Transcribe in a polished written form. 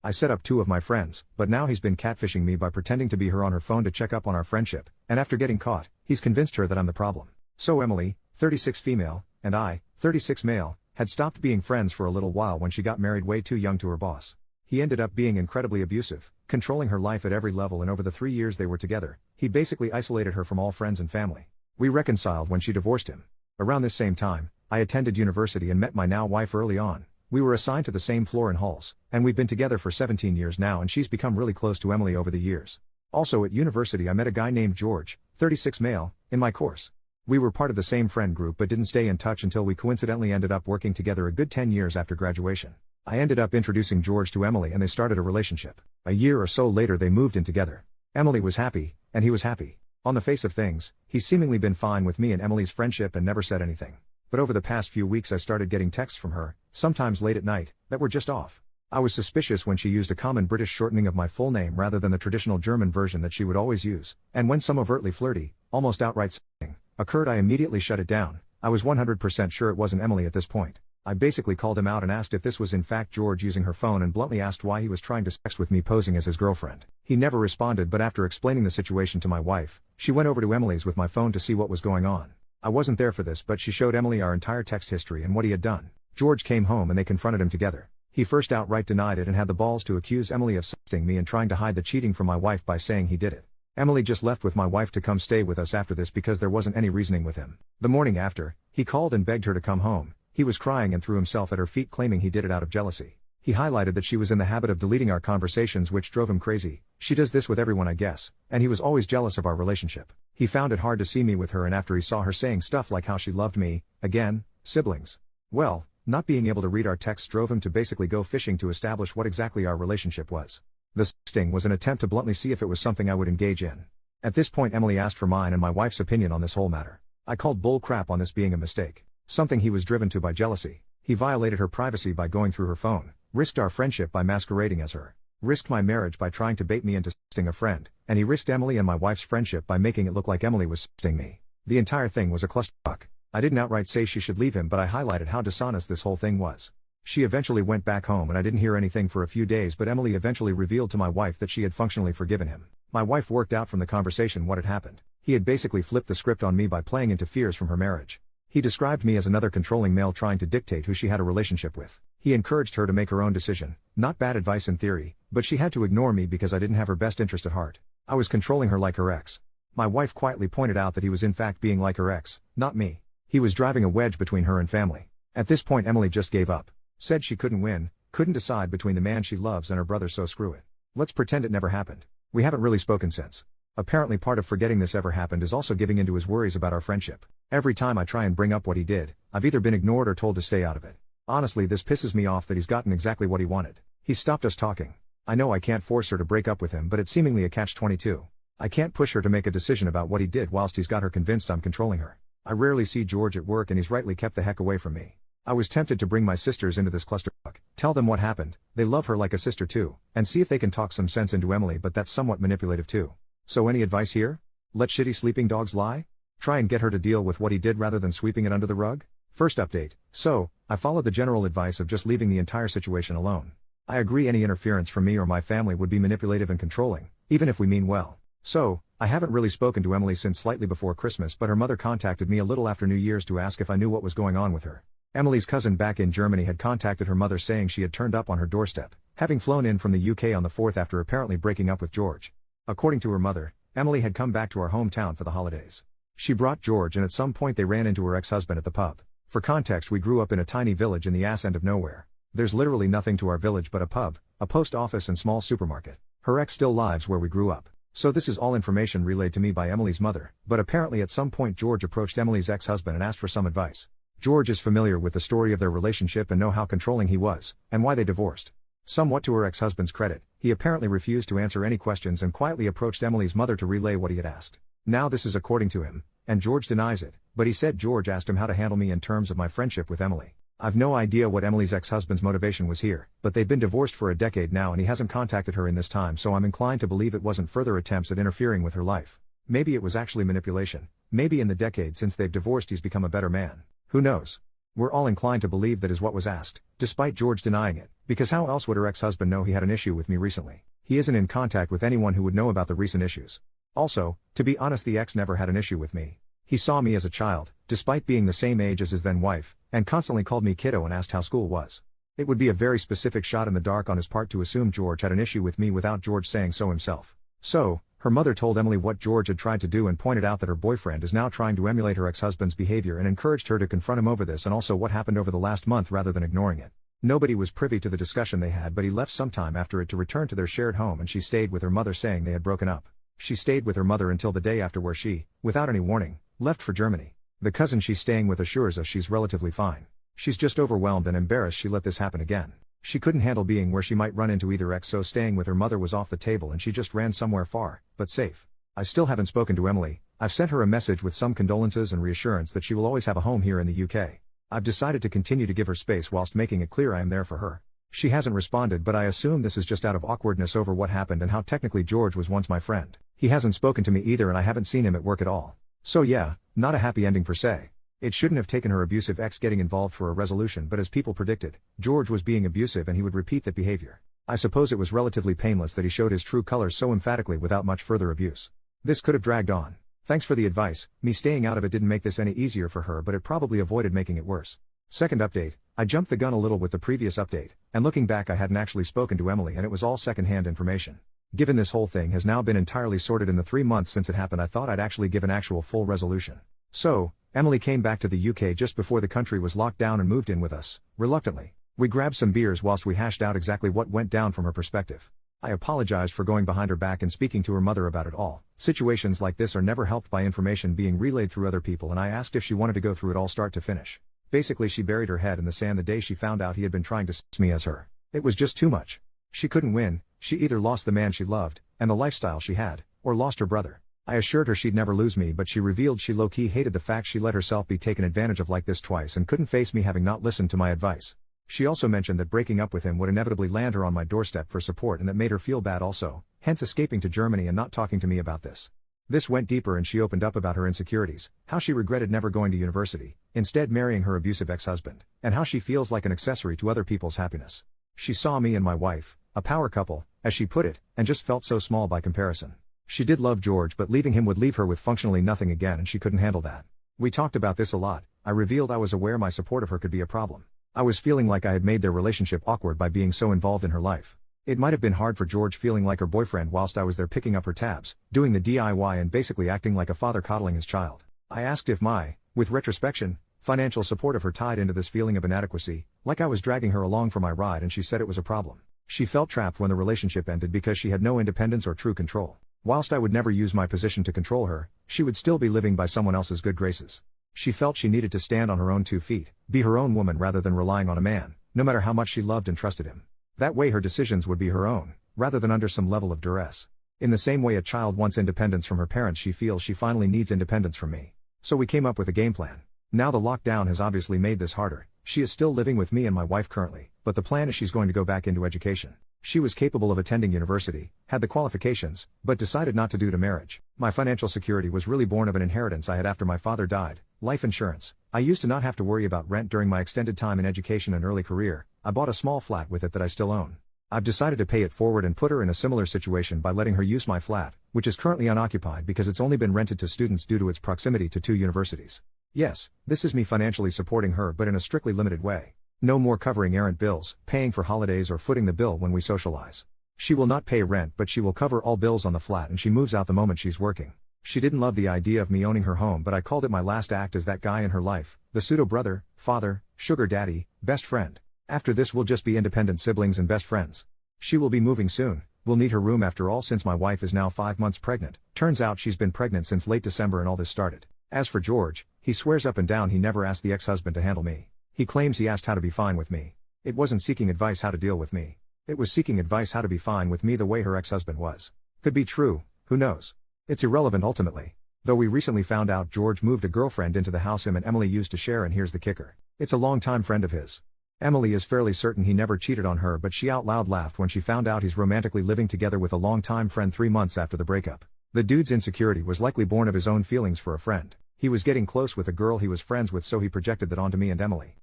I set up 2 of my friends, but now he's been catfishing me by pretending to be her on her phone to check up on our friendship, and after getting caught, he's convinced her that I'm the problem. So Emily, 36 female, and I, 36 male, had stopped being friends for a little while when she got married way too young to her boss. He ended up being incredibly abusive, controlling her life at every level, and over the 3 years they were together, he basically isolated her from all friends and family. We reconciled when she divorced him. Around this same time, I attended university and met my now wife early on. We were assigned to the same floor in halls, and we've been together for 17 years now, and she's become really close to Emily over the years. Also at university I met a guy named George, 36 male, in my course. We were part of the same friend group but didn't stay in touch until we coincidentally ended up working together a good 10 years after graduation. I ended up introducing George to Emily and they started a relationship. A year or so later they moved in together. Emily was happy, and he was happy. On the face of things, he's seemingly been fine with me and Emily's friendship and never said anything. But over the past few weeks I started getting texts from her, sometimes late at night, that were just off. I was suspicious when she used a common British shortening of my full name rather than the traditional German version that she would always use, and when some overtly flirty, almost outright saying, occurred I immediately shut it down. I was 100% sure it wasn't Emily at this point. I basically called him out and asked if this was in fact George using her phone and bluntly asked why he was trying to sex with me posing as his girlfriend. He never responded, but after explaining the situation to my wife, she went over to Emily's with my phone to see what was going on. I wasn't there for this, but she showed Emily our entire text history and what he had done. George came home and they confronted him together. He first outright denied it and had the balls to accuse Emily of sexting me and trying to hide the cheating from my wife by saying he did it. Emily just left with my wife to come stay with us after this because there wasn't any reasoning with him. The morning after, he called and begged her to come home. He was crying and threw himself at her feet claiming he did it out of jealousy. He highlighted that she was in the habit of deleting our conversations, which drove him crazy. She does this with everyone, I guess, and he was always jealous of our relationship. He found it hard to see me with her, and after he saw her saying stuff like how she loved me, again, siblings. Well, not being able to read our texts drove him to basically go fishing to establish what exactly our relationship was. The sexting was an attempt to bluntly see if it was something I would engage in. At this point Emily asked for mine and my wife's opinion on this whole matter. I called bull crap on this being a mistake. Something he was driven to by jealousy. He violated her privacy by going through her phone, risked our friendship by masquerading as her, risked my marriage by trying to bait me into sexting a friend, and he risked Emily and my wife's friendship by making it look like Emily was sexting me. The entire thing was a clusterfuck. I didn't outright say she should leave him, but I highlighted how dishonest this whole thing was. She eventually went back home and I didn't hear anything for a few days, but Emily eventually revealed to my wife that she had functionally forgiven him. My wife worked out from the conversation what had happened. He had basically flipped the script on me by playing into fears from her marriage. He described me as another controlling male trying to dictate who she had a relationship with. He encouraged her to make her own decision, not bad advice in theory, but she had to ignore me because I didn't have her best interest at heart. I was controlling her like her ex. My wife quietly pointed out that he was in fact being like her ex, not me. He was driving a wedge between her and family. At this point Emily just gave up. Said she couldn't win, couldn't decide between the man she loves and her brother, so screw it. Let's pretend it never happened. We haven't really spoken since. Apparently part of forgetting this ever happened is also giving into his worries about our friendship. Every time I try and bring up what he did, I've either been ignored or told to stay out of it. Honestly, this pisses me off that he's gotten exactly what he wanted. He's stopped us talking. I know I can't force her to break up with him, but it's seemingly a catch-22. I can't push her to make a decision about what he did whilst he's got her convinced I'm controlling her. I rarely see George at work and he's rightly kept the heck away from me. I was tempted to bring my sisters into this clusterfuck, tell them what happened, they love her like a sister too, and see if they can talk some sense into Emily, but that's somewhat manipulative too. So any advice here? Let shitty sleeping dogs lie? Try and get her to deal with what he did rather than sweeping it under the rug? First update. So, I followed the general advice of just leaving the entire situation alone. I agree any interference from me or my family would be manipulative and controlling, even if we mean well. So, I haven't really spoken to Emily since slightly before Christmas, but her mother contacted me a little after New Year's to ask if I knew what was going on with her. Emily's cousin back in Germany had contacted her mother saying she had turned up on her doorstep, having flown in from the UK on the 4th after apparently breaking up with George. According to her mother, Emily had come back to our hometown for the holidays. She brought George and at some point they ran into her ex-husband at the pub. For context, we grew up in a tiny village in the ass end of nowhere. There's literally nothing to our village but a pub, a post office and small supermarket. Her ex still lives where we grew up. So this is all information relayed to me by Emily's mother, but apparently at some point George approached Emily's ex-husband and asked for some advice. George is familiar with the story of their relationship and know how controlling he was, and why they divorced. Somewhat to her ex-husband's credit, he apparently refused to answer any questions and quietly approached Emily's mother to relay what he had asked. Now this is according to him, and George denies it, but he said George asked him how to handle me in terms of my friendship with Emily. I've no idea what Emily's ex-husband's motivation was here, but they've been divorced for a decade now and he hasn't contacted her in this time, so I'm inclined to believe it wasn't further attempts at interfering with her life. Maybe it was actually manipulation. Maybe in the decade since they've divorced he's become a better man. Who knows? We're all inclined to believe that is what was asked, despite George denying it, because how else would her ex-husband know he had an issue with me recently? He isn't in contact with anyone who would know about the recent issues. Also, to be honest, the ex never had an issue with me. He saw me as a child, despite being the same age as his then wife, and constantly called me kiddo and asked how school was. It would be a very specific shot in the dark on his part to assume George had an issue with me without George saying so himself. So, her mother told Emily what George had tried to do and pointed out that her boyfriend is now trying to emulate her ex-husband's behavior and encouraged her to confront him over this and also what happened over the last month rather than ignoring it. Nobody was privy to the discussion they had, but he left sometime after it to return to their shared home, and she stayed with her mother, saying they had broken up. She stayed with her mother until the day after, where she, without any warning, left for Germany. The cousin she's staying with assures us she's relatively fine. She's just overwhelmed and embarrassed she let this happen again. She couldn't handle being where she might run into either ex, so staying with her mother was off the table and she just ran somewhere far, but safe. I still haven't spoken to Emily. I've sent her a message with some condolences and reassurance that she will always have a home here in the UK. I've decided to continue to give her space whilst making it clear I am there for her. She hasn't responded, but I assume this is just out of awkwardness over what happened and how technically George was once my friend. He hasn't spoken to me either and I haven't seen him at work at all. So yeah, not a happy ending per se. It shouldn't have taken her abusive ex getting involved for a resolution, but as people predicted, George was being abusive and he would repeat that behavior. I suppose it was relatively painless that he showed his true colors so emphatically without much further abuse. This could have dragged on. Thanks for the advice. Me staying out of it didn't make this any easier for her, but it probably avoided making it worse. Second update, I jumped the gun a little with the previous update, and looking back I hadn't actually spoken to Emily and it was all second-hand information. Given this whole thing has now been entirely sorted in the 3 months since it happened, I thought I'd actually give an actual full resolution. So, Emily came back to the UK just before the country was locked down and moved in with us, reluctantly. We grabbed some beers whilst we hashed out exactly what went down from her perspective. I apologized for going behind her back and speaking to her mother about it all. Situations like this are never helped by information being relayed through other people, and I asked if she wanted to go through it all start to finish. Basically, she buried her head in the sand the day she found out he had been trying to s me as her. It was just too much. She couldn't win. She either lost the man she loved, and the lifestyle she had, or lost her brother. I assured her she'd never lose me, but she revealed she low-key hated the fact she let herself be taken advantage of like this twice and couldn't face me having not listened to my advice. She also mentioned that breaking up with him would inevitably land her on my doorstep for support, and that made her feel bad also, hence escaping to Germany and not talking to me about this. This went deeper and she opened up about her insecurities, how she regretted never going to university, instead marrying her abusive ex-husband, and how she feels like an accessory to other people's happiness. She saw me and my wife, a power couple, as she put it, and just felt so small by comparison. She did love George, but leaving him would leave her with functionally nothing again, and she couldn't handle that. We talked about this a lot. I revealed I was aware my support of her could be a problem. I was feeling like I had made their relationship awkward by being so involved in her life. It might have been hard for George feeling like her boyfriend whilst I was there picking up her tabs, doing the DIY and basically acting like a father coddling his child. I asked if my, with retrospection, financial support of her tied into this feeling of inadequacy, like I was dragging her along for my ride, and she said it was a problem. She felt trapped when the relationship ended because she had no independence or true control. Whilst I would never use my position to control her, she would still be living by someone else's good graces. She felt she needed to stand on her own 2 feet, be her own woman rather than relying on a man, no matter how much she loved and trusted him. That way her decisions would be her own, rather than under some level of duress. In the same way a child wants independence from her parents, she feels she finally needs independence from me. So we came up with a game plan. Now the lockdown has obviously made this harder. She is still living with me and my wife currently, but the plan is she's going to go back into education. She was capable of attending university, had the qualifications, but decided not to due to marriage. My financial security was really born of an inheritance I had after my father died. Life insurance. I used to not have to worry about rent during my extended time in education and early career. I bought a small flat with it that I still own. I've decided to pay it forward and put her in a similar situation by letting her use my flat, which is currently unoccupied because it's only been rented to students due to its proximity to 2 universities. Yes, this is me financially supporting her, but in a strictly limited way. No more covering errant bills, paying for holidays, or footing the bill when we socialize. She will not pay rent, but she will cover all bills on the flat, and she moves out the moment she's working. She didn't love the idea of me owning her home, but I called it my last act as that guy in her life, the pseudo-brother, father, sugar daddy, best friend. After this we'll just be independent siblings and best friends. She will be moving soon. We'll need her room after all, since my wife is now 5 months pregnant. Turns out she's been pregnant since late December and all this started. As for George, he swears up and down he never asked the ex-husband to handle me. He claims he asked how to be fine with me. It wasn't seeking advice how to deal with me. It was seeking advice how to be fine with me the way her ex-husband was. Could be true, who knows? It's irrelevant ultimately. Though we recently found out George moved a girlfriend into the house him and Emily used to share, and here's the kicker. It's a longtime friend of his. Emily is fairly certain he never cheated on her, but she out loud laughed when she found out he's romantically living together with a longtime friend 3 months after the breakup. The dude's insecurity was likely born of his own feelings for a friend. He was getting close with a girl he was friends with, so he projected that onto me and Emily.